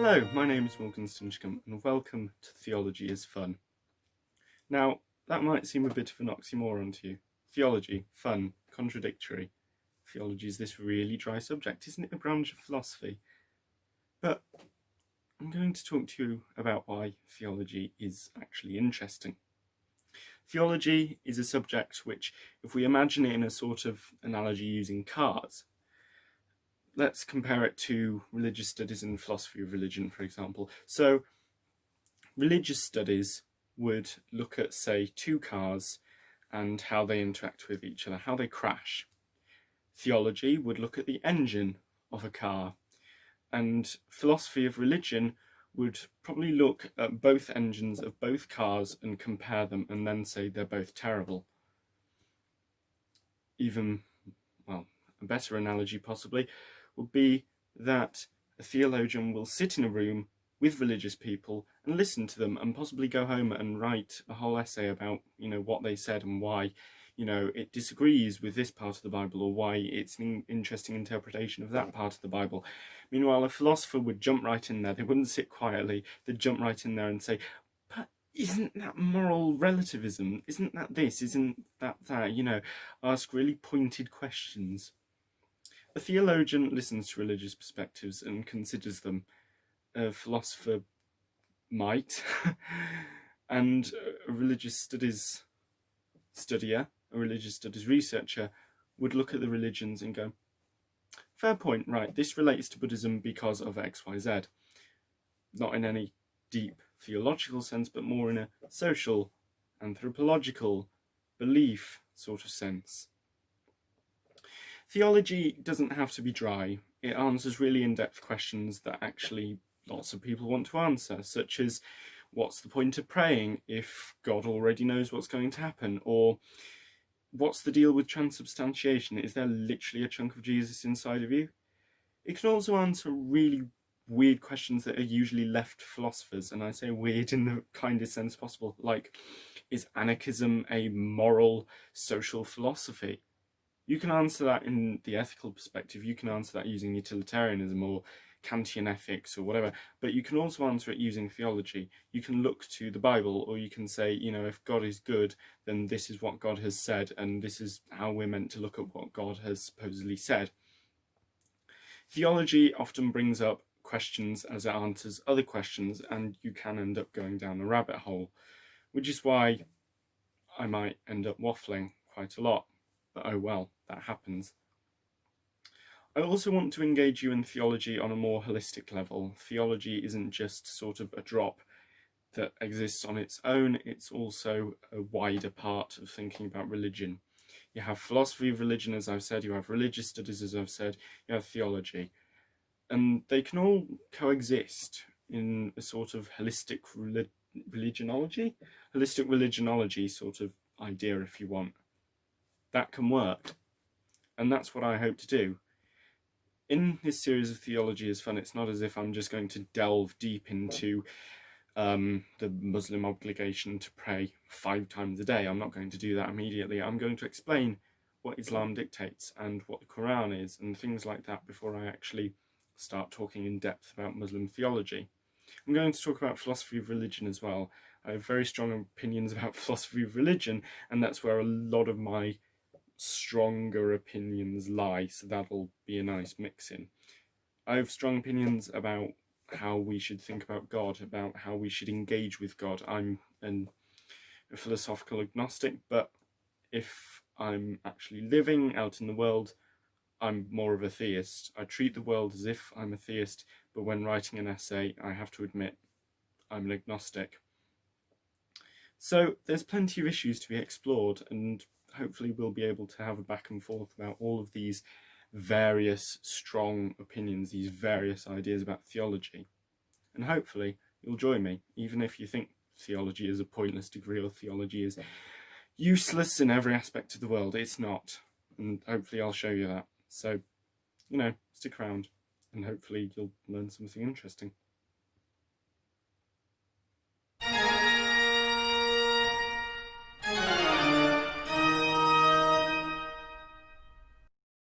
Hello, my name is Morgan Stinchcombe and welcome to Theology is Fun. Now, that might seem a bit of an oxymoron to you. Theology, fun, contradictory. Theology is this really dry subject, isn't it a branch of philosophy? But I'm going to talk to you about why theology is actually interesting. Theology is a subject which, if we imagine it in a sort of analogy using cars, let's compare it to religious studies and philosophy of religion, for example. So, religious studies would look at, say, two cars and how they interact with each other, how they crash. Theology would look at the engine of a car, and philosophy of religion would probably look at both engines of both cars and compare them and then say they're both terrible. Even, well, a better analogy possibly would be that a theologian will sit in a room with religious people and listen to them and possibly go home and write a whole essay about, what they said and why, it disagrees with this part of the Bible or why it's an interesting interpretation of that part of the Bible. Meanwhile, a philosopher would jump right in there. They wouldn't sit quietly. They'd jump right in there and say, but isn't that moral relativism? Isn't that this? Isn't that that? Ask really pointed questions. A theologian listens to religious perspectives and considers them. A philosopher might, and a religious studies studier, a religious studies researcher, would look at the religions and go, fair point, right, this relates to Buddhism because of X, Y, Z. Not in any deep theological sense, but more in a social, anthropological, belief sort of sense. Theology doesn't have to be dry. It answers really in-depth questions that actually lots of people want to answer, such as, what's the point of praying if God already knows what's going to happen? Or what's the deal with transubstantiation? Is there literally a chunk of Jesus inside of you? It can also answer really weird questions that are usually left to philosophers, and I say weird in the kindest sense possible, like, is anarchism a moral social philosophy? You can answer that in the ethical perspective, you can answer that using utilitarianism or Kantian ethics or whatever, but you can also answer it using theology. You can look to the Bible, or you can say, if God is good, then this is what God has said, and this is how we're meant to look at what God has supposedly said. Theology often brings up questions as it answers other questions, and you can end up going down a rabbit hole, which is why I might end up waffling quite a lot. But oh well, that happens. I also want to engage you in theology on a more holistic level. Theology isn't just sort of a drop that exists on its own, it's also a wider part of thinking about religion. You have philosophy of religion, as I've said, you have religious studies, as I've said, you have theology. And they can all coexist in a sort of holistic religionology? Holistic religionology sort of idea, if you want. That can work. And that's what I hope to do. In this series of Theology is Fun, it's not as if I'm just going to delve deep into the Muslim obligation to pray 5 times a day. I'm not going to do that immediately. I'm going to explain what Islam dictates and what the Quran is and things like that before I actually start talking in depth about Muslim theology. I'm going to talk about philosophy of religion as well. I have very strong opinions about philosophy of religion, and that's where a lot of my stronger opinions lie, so that'll be a nice mix-in. I have strong opinions about how we should think about God, about how we should engage with God. I'm a philosophical agnostic, but if I'm actually living out in the world, I'm more of a theist. I treat the world as if I'm a theist, but when writing an essay, I have to admit I'm an agnostic. So there's plenty of issues to be explored, and hopefully we'll be able to have a back and forth about all of these various strong opinions, these various ideas about theology. And hopefully you'll join me, even if you think theology is a pointless degree or theology is useless in every aspect of the world. It's not. And hopefully I'll show you that. So, stick around and hopefully you'll learn something interesting.